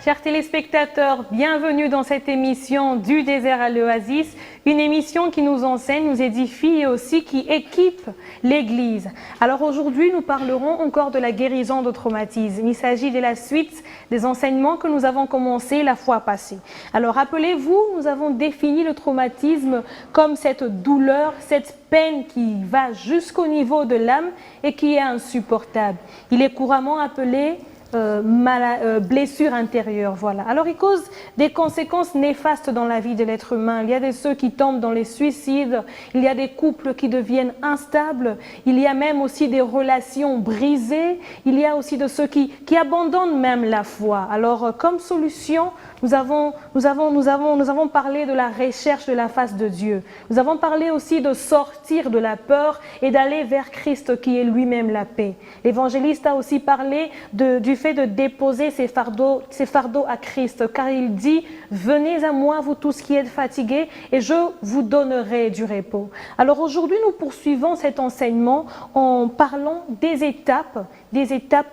Chers téléspectateurs, bienvenue dans cette émission du désert à l'oasis, une émission qui nous enseigne, nous édifie et aussi qui équipe l'Église. Alors aujourd'hui, nous parlerons encore de la guérison de traumatisme. Il s'agit de la suite des enseignements que nous avons commencés la fois passée. Alors rappelez-vous, nous avons défini le traumatisme comme cette douleur, cette peine qui va jusqu'au niveau de l'âme et qui est insupportable. Il est couramment appelé blessure intérieure, voilà. Alors il cause des conséquences néfastes dans la vie de l'être humain. Il y a ceux qui tombent dans les suicides, il y a des couples qui deviennent instables, il y a même aussi des relations brisées, il y a aussi de ceux qui abandonnent même la foi. Alors comme solution, nous avons parlé de la recherche de la face de Dieu. Nous avons parlé aussi de sortir de la peur et d'aller vers Christ qui est lui-même la paix. L'évangéliste a aussi parlé du fait de déposer ses fardeaux à Christ, car il dit « Venez à moi, vous tous qui êtes fatigués, et je vous donnerai du repos ». Alors aujourd'hui, nous poursuivons cet enseignement en parlant des étapes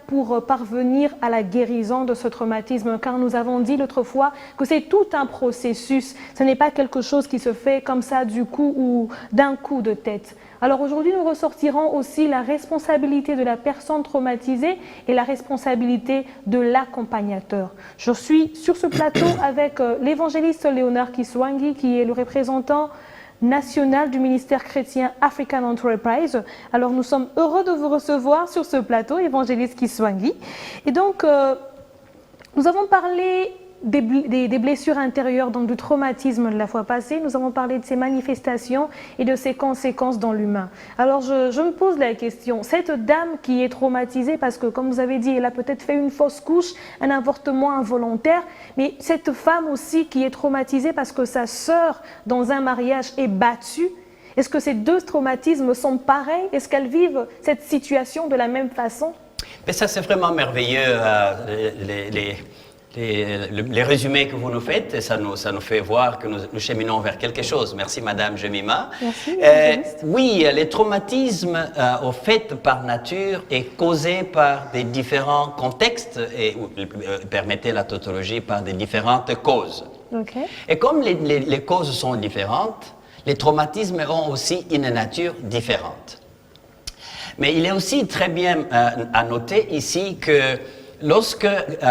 pour parvenir à la guérison de ce traumatisme, car nous avons dit l'autre fois que c'est tout un processus, ce n'est pas quelque chose qui se fait comme ça du coup ou d'un coup de tête. Alors aujourd'hui, nous ressortirons aussi la responsabilité de la personne traumatisée et la responsabilité de l'accompagnateur. Je suis sur ce plateau avec l'évangéliste Léonard Kiswangi, qui est le représentant national du ministère chrétien African Enterprise. Alors nous sommes heureux de vous recevoir sur ce plateau, évangéliste Kiswangi. Et donc, nous avons parlé des blessures intérieures, donc du traumatisme de la fois passée. Nous avons parlé de ses manifestations et de ses conséquences dans l'humain. Alors je me pose la question, cette dame qui est traumatisée parce que, comme vous avez dit, elle a peut-être fait une fausse couche, un avortement involontaire, mais cette femme aussi qui est traumatisée parce que sa sœur dans un mariage est battue, est-ce que ces deux traumatismes sont pareils? Est-ce qu'elles vivent cette situation de la même façon? Mais ça, c'est vraiment merveilleux, les résumés que vous nous faites, ça nous fait voir que nous cheminons vers quelque chose. Merci Madame Jemima. Merci. Oui, les traumatismes, au fait, par nature, est causé par des différents contextes et permettez la tautologie par des différentes causes. Okay. Et comme les causes sont différentes, les traumatismes ont aussi une nature différente. Mais il est aussi très bien à noter ici que lorsque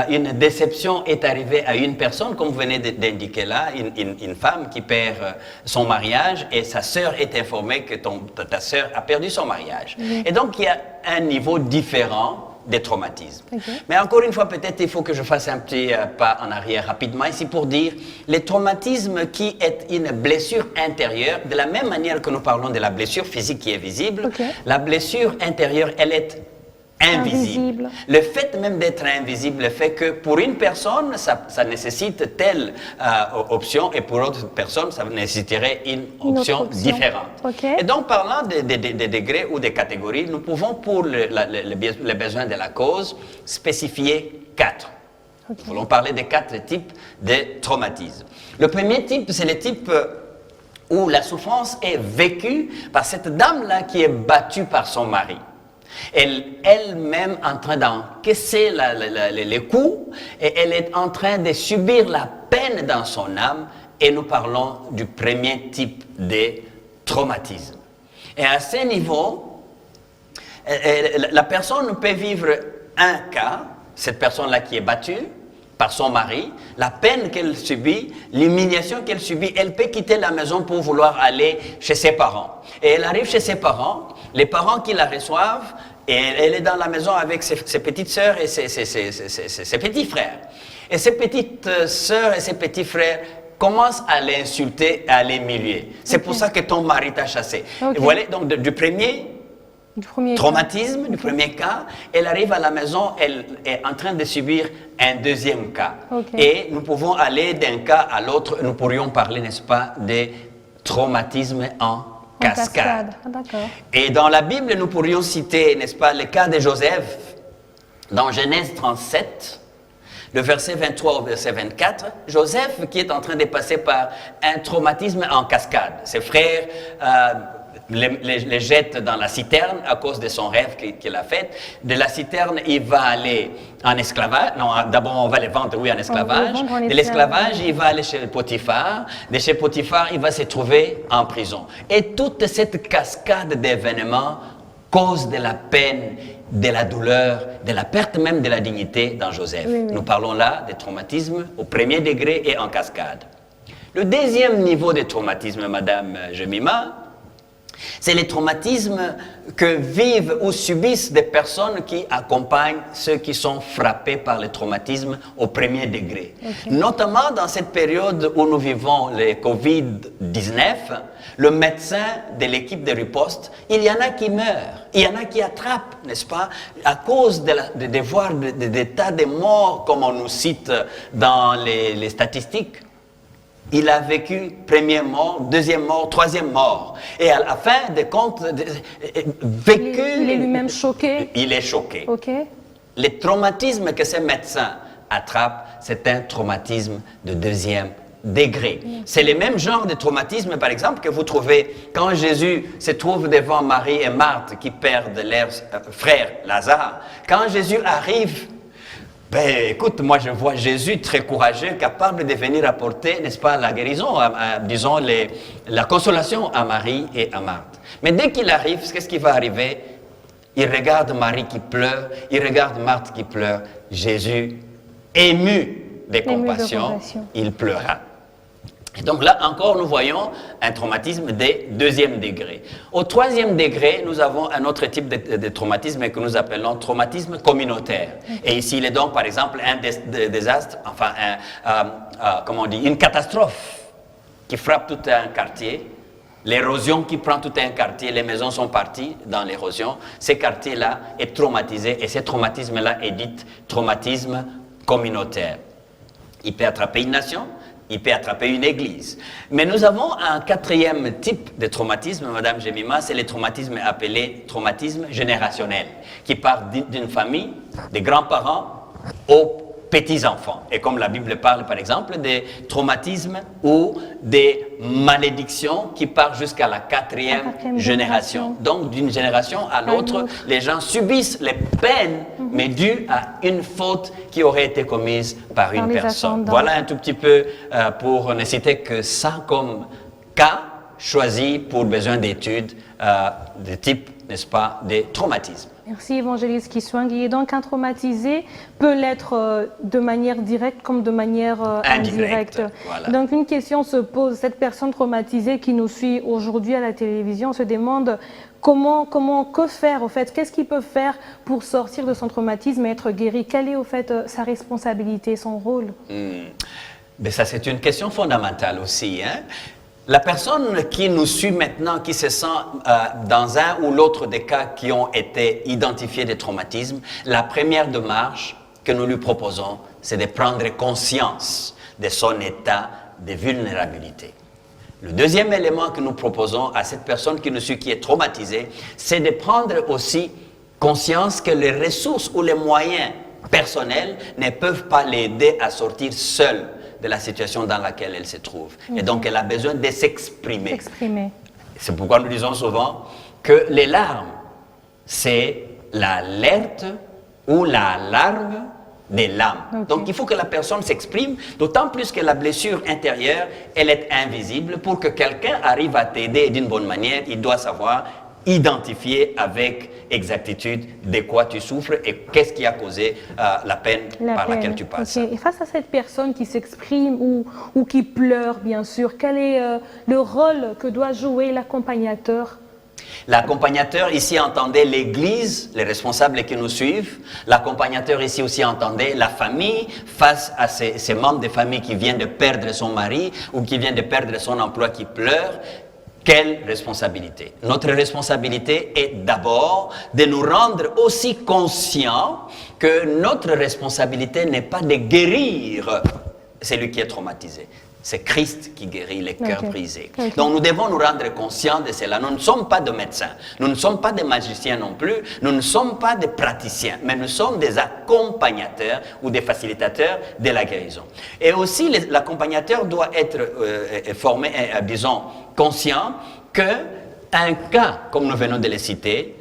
une déception est arrivée à une personne, comme vous venez d'indiquer là, une femme qui perd son mariage et sa sœur est informée que ta sœur a perdu son mariage. Oui. Et donc il y a un niveau différent des traumatismes. Okay. Mais encore une fois, peut-être il faut que je fasse un petit pas en arrière rapidement ici pour dire les traumatismes qui est une blessure intérieure, de la même manière que nous parlons de la blessure physique qui est visible, okay. La blessure intérieure, elle est invisible. Le fait même d'être invisible fait que pour une personne, ça nécessite telle option et pour autre personne, ça nécessiterait une option différente. Okay. Et donc, parlant des degrés ou des catégories, nous pouvons, pour les besoins de la cause, spécifier 4. Okay. Nous voulons parler des 4 types de traumatisme. Le premier type, c'est le type où la souffrance est vécue par cette dame-là qui est battue par son mari. Elle-même en train d'encaisser les coups et elle est en train de subir la peine dans son âme et nous parlons du premier type de traumatisme. Et à ce niveau, la personne peut vivre un cas, cette personne-là qui est battue par son mari, la peine qu'elle subit, l'humiliation qu'elle subit, elle peut quitter la maison pour vouloir aller chez ses parents. Et elle arrive chez ses parents, les parents qui la reçoivent, et elle est dans la maison avec ses petites sœurs et ses petits frères. Et ses petites sœurs et ses petits frères commencent à l'insulter, à l'humilier. C'est okay. Pour ça que ton mari t'a chassé. Okay. Et voilà, donc du premier traumatisme, du premier cas, elle arrive à la maison, elle est en train de subir un deuxième cas. Okay. Et nous pouvons aller d'un cas à l'autre, nous pourrions parler, n'est-ce pas, des traumatismes en cascade. Ah, et dans la Bible, nous pourrions citer, n'est-ce pas, le cas de Joseph, dans Genèse 37, le verset 23 au verset 24, Joseph qui est en train de passer par un traumatisme en cascade. Ses frères les jette dans la citerne à cause de son rêve qu'il a fait. De la citerne, il va aller en esclavage. Non, d'abord, on va les vendre, oui, en esclavage. De l'esclavage, il va aller chez Potiphar. De chez Potiphar, il va se trouver en prison. Et toute cette cascade d'événements cause de la peine, de la douleur, de la perte même de la dignité dans Joseph. Oui, oui. Nous parlons là des traumatismes au premier degré et en cascade. Le deuxième niveau de traumatisme, Madame Jemima, c'est les traumatismes que vivent ou subissent des personnes qui accompagnent ceux qui sont frappés par les traumatismes au premier degré. Okay. Notamment dans cette période où nous vivons le Covid-19, le médecin de l'équipe de riposte, il y en a qui meurent, il y en a qui attrapent, n'est-ce pas, à cause de voir des tas de morts, comme on nous cite dans les statistiques. Il a vécu première mort, deuxième mort, troisième mort. Et à la fin des comptes, vécu... Il est lui-même choqué. Il est choqué. Okay. Le traumatisme que ces médecins attrapent, c'est un traumatisme de deuxième degré. C'est le même genre de traumatisme, par exemple, que vous trouvez quand Jésus se trouve devant Marie et Marthe qui perdent leur frère Lazare. Quand Jésus arrive... Ben, écoute, moi je vois Jésus très courageux, capable de venir apporter, n'est-ce pas, la guérison, disons, la consolation à Marie et à Marthe. Mais dès qu'il arrive, qu'est-ce qui va arriver? Il regarde Marie qui pleure, il regarde Marthe qui pleure. Jésus, ému de compassion, il pleura. Et donc là encore, nous voyons un traumatisme de deuxième degré. Au troisième degré, nous avons un autre type de traumatisme que nous appelons traumatisme communautaire. Et ici, il est donc, par exemple, un désastre, enfin, comment on dit, une catastrophe qui frappe tout un quartier, l'érosion qui prend tout un quartier, les maisons sont parties dans l'érosion. Ce quartier-là est traumatisé et ce traumatisme-là est dit traumatisme communautaire. Il peut attraper une nation, il peut attraper une église. Mais nous avons un quatrième type de traumatisme, Madame Jemima, c'est le traumatisme appelé traumatisme générationnel, qui part d'une famille, des grands-parents aux petits-enfants. Et comme la Bible parle, par exemple, des traumatismes ou des malédictions qui partent jusqu'à la quatrième génération. Donc, d'une génération à l'autre, les gens subissent les peines, mais dues à une faute qui aurait été commise par une personne. Voilà un tout petit peu pour ne citer que ça comme cas choisi pour besoin d'études de type, n'est-ce pas, des traumatismes. Merci, évangéliste Kiswang. Donc, un traumatisé peut l'être de manière directe comme de manière indirecte. Voilà. Donc, une question se pose. Cette personne traumatisée qui nous suit aujourd'hui à la télévision se demande que faire, au fait? Qu'est-ce qu'il peut faire pour sortir de son traumatisme et être guéri? Quelle est, au fait, sa responsabilité, son rôle? Mais ça, c'est une question fondamentale aussi, hein? La personne qui nous suit maintenant, qui se sent dans un ou l'autre des cas qui ont été identifiés des traumatismes, la première démarche que nous lui proposons, c'est de prendre conscience de son état de vulnérabilité. Le deuxième élément que nous proposons à cette personne qui nous suit, qui est traumatisée, c'est de prendre aussi conscience que les ressources ou les moyens personnels ne peuvent pas l'aider à sortir seule de la situation dans laquelle elle se trouve. Et donc, elle a besoin de s'exprimer. C'est pourquoi nous disons souvent que les larmes, c'est l'alerte ou l'alarme des lames. Donc, il faut que la personne s'exprime, d'autant plus que la blessure intérieure, elle est invisible. Pour que quelqu'un arrive à t'aider d'une bonne manière, il doit savoir identifier avec exactitude de quoi tu souffres et qu'est-ce qui a causé la peine laquelle tu passes. Et face à cette personne qui s'exprime ou qui pleure, bien sûr, quel est le rôle que doit jouer l'accompagnateur? L'accompagnateur ici entendait l'Église, les responsables qui nous suivent. L'accompagnateur ici aussi entendait la famille face à ces membres de famille qui viennent de perdre son mari ou qui viennent de perdre son emploi, qui pleurent. Quelle responsabilité? Notre responsabilité est d'abord de nous rendre aussi conscients que notre responsabilité n'est pas de guérir celui qui est traumatisé. C'est Christ qui guérit les cœurs brisés. Donc nous devons nous rendre conscients de cela. Nous ne sommes pas des médecins, nous ne sommes pas des magiciens non plus, nous ne sommes pas des praticiens, mais nous sommes des accompagnateurs ou des facilitateurs de la guérison. Et aussi l'accompagnateur doit être formé, disons, conscient que un cas, comme nous venons de le citer,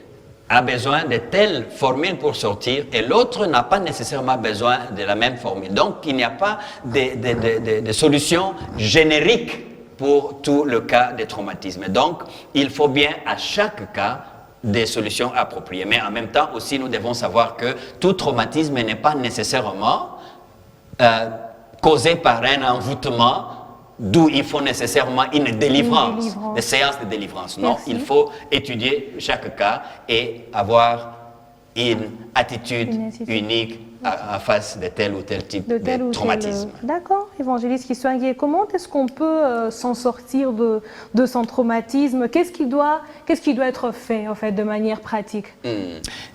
a besoin de telle formule pour sortir et l'autre n'a pas nécessairement besoin de la même formule. Donc, il n'y a pas de solution générique pour tout le cas de traumatisme. Donc, il faut bien à chaque cas des solutions appropriées. Mais en même temps aussi, nous devons savoir que tout traumatisme n'est pas nécessairement causé par un envoûtement d'où il faut nécessairement une délivrance, des séances de délivrance. Non, il faut étudier chaque cas et avoir une attitude unique en face de tel ou tel type de traumatisme. D'accord, évangéliste Kiswangi, comment est-ce qu'on peut s'en sortir de son traumatisme? Qu'est-ce qui doit être fait en fait de manière pratique?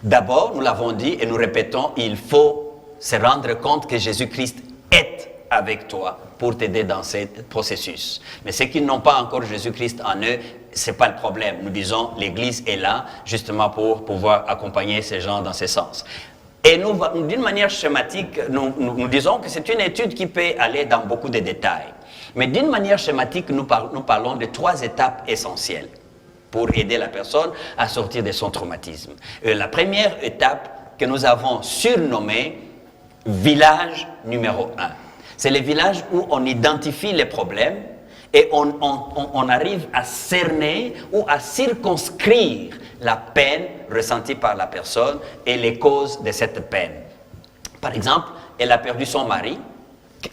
D'abord, nous l'avons dit et nous répétons, il faut se rendre compte que Jésus-Christ est avec toi pour t'aider dans ce processus. Mais ceux qui n'ont pas encore Jésus-Christ en eux, ce n'est pas le problème. Nous disons, l'Église est là justement pour pouvoir accompagner ces gens dans ce sens. Et nous, d'une manière schématique, nous disons que c'est une étude qui peut aller dans beaucoup de détails. Mais d'une manière schématique, nous parlons de 3 étapes essentielles pour aider la personne à sortir de son traumatisme. La première étape que nous avons surnommée village numéro 1. C'est le village où on identifie les problèmes et on arrive à cerner ou à circonscrire la peine ressentie par la personne et les causes de cette peine. Par exemple, elle a perdu son mari.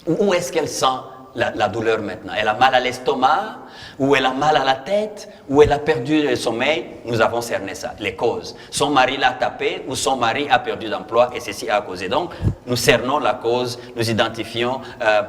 Où est-ce qu'elle sent la douleur maintenant? Elle a mal à l'estomac, ou elle a mal à la tête, ou elle a perdu le sommeil. Nous avons cerné ça, les causes. Son mari l'a tapé, ou son mari a perdu d'emploi, et ceci a causé. Donc, nous cernons la cause, nous identifions,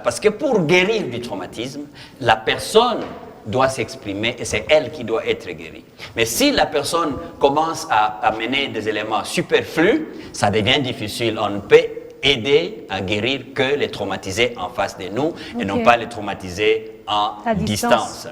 parce que pour guérir du traumatisme, la personne doit s'exprimer et c'est elle qui doit être guérie. Mais si la personne commence à amener des éléments superflus, ça devient difficile. On ne peut aider à guérir que les traumatisés en face de nous et non pas les traumatisés à distance.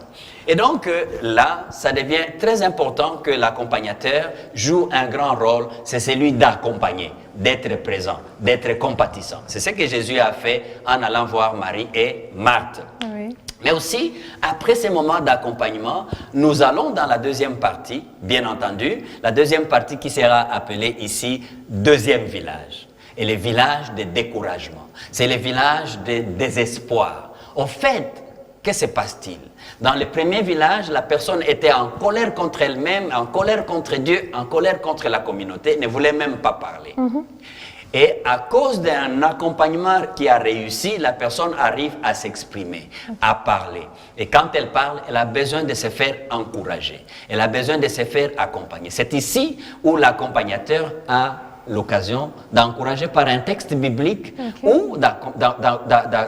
Et donc là, ça devient très important que l'accompagnateur joue un grand rôle, c'est celui d'accompagner, d'être présent, d'être compatissant. C'est ce que Jésus a fait en allant voir Marie et Marthe. Oui. Mais aussi, après ces moments d'accompagnement, nous allons dans la deuxième partie, bien entendu, la deuxième partie qui sera appelée ici deuxième village. Et le village de découragement. C'est le village de désespoir. Au fait, que se passe-t-il? Dans le premier village, la personne était en colère contre elle-même, en colère contre Dieu, en colère contre la communauté, ne voulait même pas parler. Et à cause d'un accompagnement qui a réussi, la personne arrive à s'exprimer, à parler. Et quand elle parle, elle a besoin de se faire encourager. Elle a besoin de se faire accompagner. C'est ici où l'accompagnateur a l'occasion d'encourager par un texte biblique ou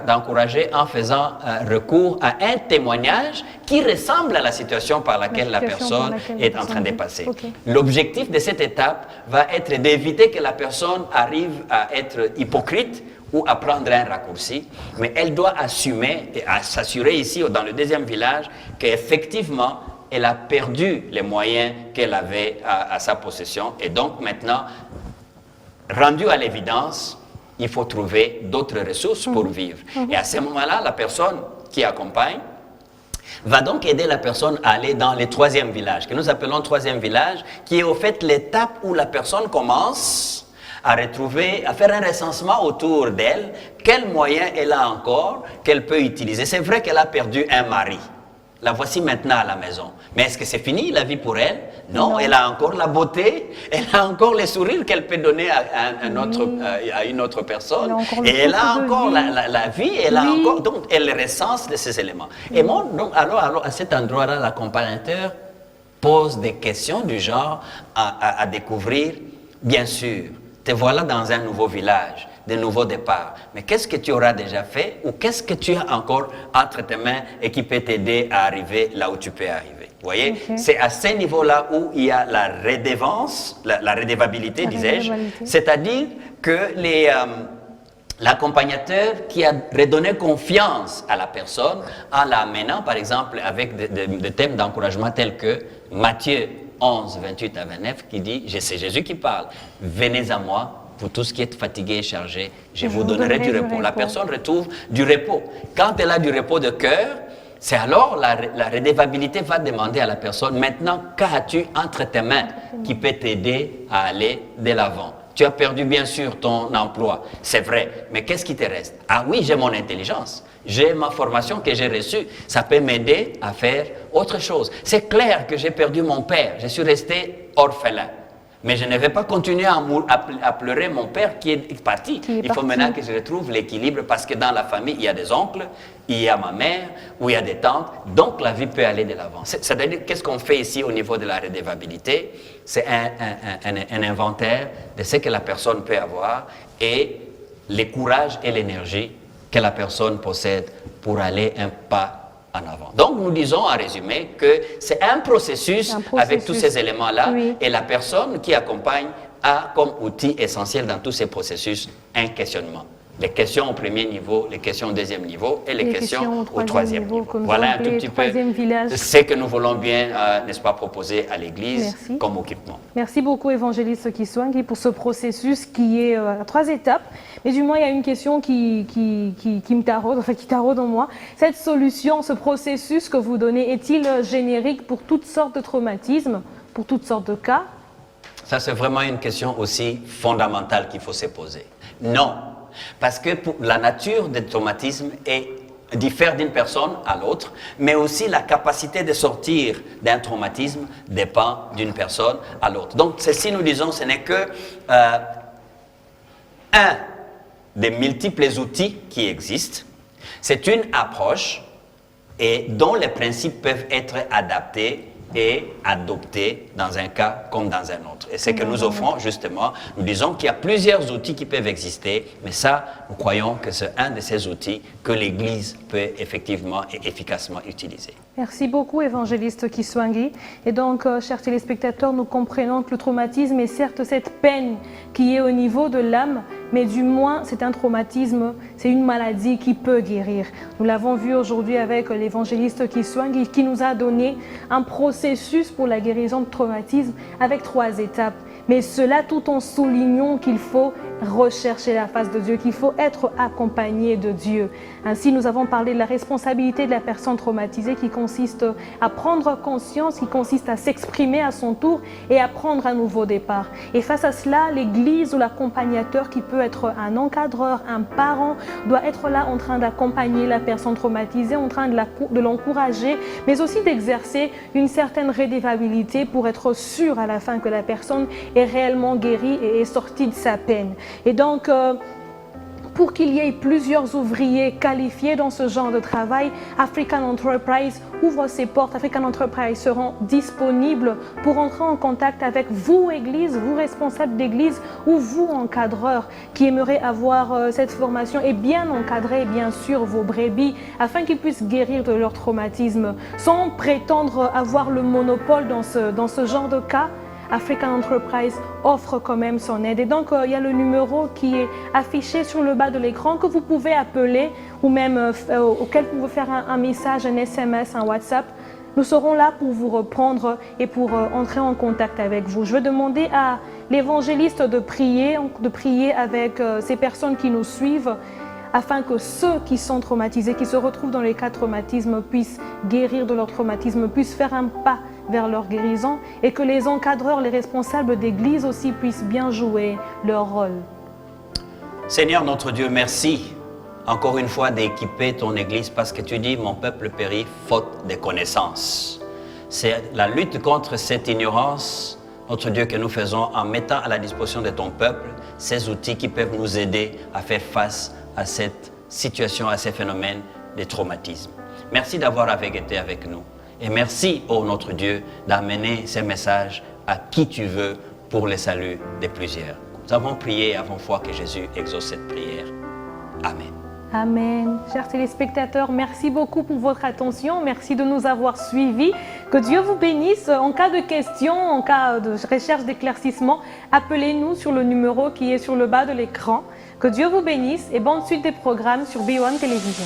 d'encourager en faisant recours à un témoignage qui ressemble à la situation par laquelle la personne est en train de passer. L'objectif de cette étape va être d'éviter que la personne arrive à être hypocrite ou à prendre un raccourci, mais elle doit assumer et à s'assurer ici dans le deuxième village qu'effectivement elle a perdu les moyens qu'elle avait à sa possession et donc maintenant rendu à l'évidence, il faut trouver d'autres ressources pour vivre. Et à ce moment-là, la personne qui accompagne va donc aider la personne à aller dans le troisième village, que nous appelons troisième village, qui est au fait l'étape où la personne commence à retrouver, à faire un recensement autour d'elle, quels moyens elle a encore, qu'elle peut utiliser. C'est vrai qu'elle a perdu un mari. La voici maintenant à la maison. Mais est-ce que c'est fini la vie pour elle? Non, elle a encore la beauté, elle a encore les sourires qu'elle peut donner à une autre personne. Et elle a encore la vie, elle a encore, donc elle recense de ces éléments. Et moi, donc, alors à cet endroit-là, l'accompagnateur pose des questions du genre à découvrir. Bien sûr, te voilà dans un nouveau village, de nouveaux départs. Mais qu'est-ce que tu auras déjà fait ou qu'est-ce que tu as encore entre tes mains et qui peut t'aider à arriver là où tu peux arriver? Vous voyez, c'est à ce niveau-là où il y a la redevance, la redevabilité, disais-je, c'est-à-dire que l'accompagnateur qui a redonné confiance à la personne en l'amenant, par exemple, avec des thèmes d'encouragement tels que Matthieu 11, 28 à 29, qui dit, c'est Jésus qui parle, « Venez à moi, vous tous qui êtes fatigués et chargés, je vous donnerai du repos. » La personne retrouve du repos. Quand elle a du repos de cœur, c'est alors la redevabilité va demander à la personne, maintenant, qu'as-tu entre tes mains qui peut t'aider à aller de l'avant? Tu as perdu bien sûr ton emploi, c'est vrai, mais qu'est-ce qui te reste? Ah oui, j'ai mon intelligence, j'ai ma formation que j'ai reçue, ça peut m'aider à faire autre chose. C'est clair que j'ai perdu mon père, je suis resté orphelin. Mais je ne vais pas continuer à pleurer mon père qui est parti. Il faut maintenant que je retrouve l'équilibre parce que dans la famille, il y a des oncles, il y a ma mère, ou il y a des tantes. Donc, la vie peut aller de l'avant. C'est-à-dire, qu'est-ce qu'on fait ici au niveau de la redevabilité? C'est un inventaire de ce que la personne peut avoir et le courage et l'énergie que la personne possède pour aller un pas en avant. Donc, nous disons en résumé que c'est un processus avec tous ces éléments-là et la personne qui accompagne a comme outil essentiel dans tous ces processus un questionnement. Les questions au premier niveau, les questions au deuxième niveau et les questions au troisième niveau. Voilà un tout petit peu ce que nous voulons bien, n'est-ce pas, proposer à l'Église comme équipement. Merci beaucoup, évangéliste Kiswangi, pour ce processus qui est à 3 étapes. Mais du moins, il y a une question qui me taraude, enfin qui taraude en moi. Cette solution, ce processus que vous donnez, est-il générique pour toutes sortes de traumatismes, pour toutes sortes de cas? Ça, c'est vraiment une question aussi fondamentale qu'il faut se poser. Non. Parce que la nature des traumatismes diffère d'une personne à l'autre, mais aussi la capacité de sortir d'un traumatisme dépend d'une personne à l'autre. Donc, ceci, nous disons, ce n'est que un des multiples outils qui existent. C'est une approche et dont les principes peuvent être adaptés et adoptés dans un cas comme dans un autre. Et c'est que nous offrons justement, nous disons qu'il y a plusieurs outils qui peuvent exister, mais ça, nous croyons que c'est un de ces outils que l'Église peut effectivement et efficacement utiliser. Merci beaucoup, évangéliste Kiswangi. Et donc, chers téléspectateurs, nous comprenons que le traumatisme est certes cette peine qui est au niveau de l'âme, mais du moins, c'est un traumatisme, c'est une maladie qui peut guérir. Nous l'avons vu aujourd'hui avec l'évangéliste Kiswangi qui nous a donné un processus pour la guérison de traumatisme avec 3 étapes. Mais cela tout en soulignant qu'il faut rechercher la face de Dieu, qu'il faut être accompagné de Dieu. Ainsi, nous avons parlé de la responsabilité de la personne traumatisée qui consiste à prendre conscience, qui consiste à s'exprimer à son tour et à prendre un nouveau départ. Et face à cela, l'Église ou l'accompagnateur qui peut être un encadreur, un parent, doit être là en train d'accompagner la personne traumatisée, en train de l'encourager, mais aussi d'exercer une certaine redevabilité pour être sûr à la fin que la personne est réellement guérie et est sortie de sa peine. Et donc, pour qu'il y ait plusieurs ouvriers qualifiés dans ce genre de travail, African Enterprise ouvre ses portes. African Enterprise seront disponibles pour entrer en contact avec vous, Église, vous responsables d'Église ou vous, encadreurs, qui aimeraient avoir cette formation et bien encadrer, bien sûr, vos brebis afin qu'ils puissent guérir de leur traumatisme sans prétendre avoir le monopole dans ce genre de cas. African Enterprise offre quand même son aide. Et donc, il y a le numéro qui est affiché sur le bas de l'écran que vous pouvez appeler ou même auquel vous pouvez faire un message, un SMS, un WhatsApp. Nous serons là pour vous reprendre et pour entrer en contact avec vous. Je vais demander à l'évangéliste de prier avec ces personnes qui nous suivent afin que ceux qui sont traumatisés, qui se retrouvent dans les cas de traumatisme, puissent guérir de leur traumatisme, puissent faire un pas vers leur guérison et que les encadreurs, les responsables d'église aussi puissent bien jouer leur rôle. Seigneur notre Dieu, merci encore une fois d'équiper ton église parce que tu dis mon peuple périt faute de connaissances. C'est la lutte contre cette ignorance, notre Dieu, que nous faisons en mettant à la disposition de ton peuple ces outils qui peuvent nous aider à faire face à cette situation, à ces phénomènes de traumatisme. Merci d'avoir été avec nous. Et merci, ô notre Dieu, d'amener ces messages à qui tu veux pour le salut de plusieurs. Nous avons prié et avons foi que Jésus exauce cette prière. Amen. Amen. Chers téléspectateurs, merci beaucoup pour votre attention. Merci de nous avoir suivis. Que Dieu vous bénisse. En cas de questions, en cas de recherche d'éclaircissement, appelez-nous sur le numéro qui est sur le bas de l'écran. Que Dieu vous bénisse et bonne suite des programmes sur B1 Télévision.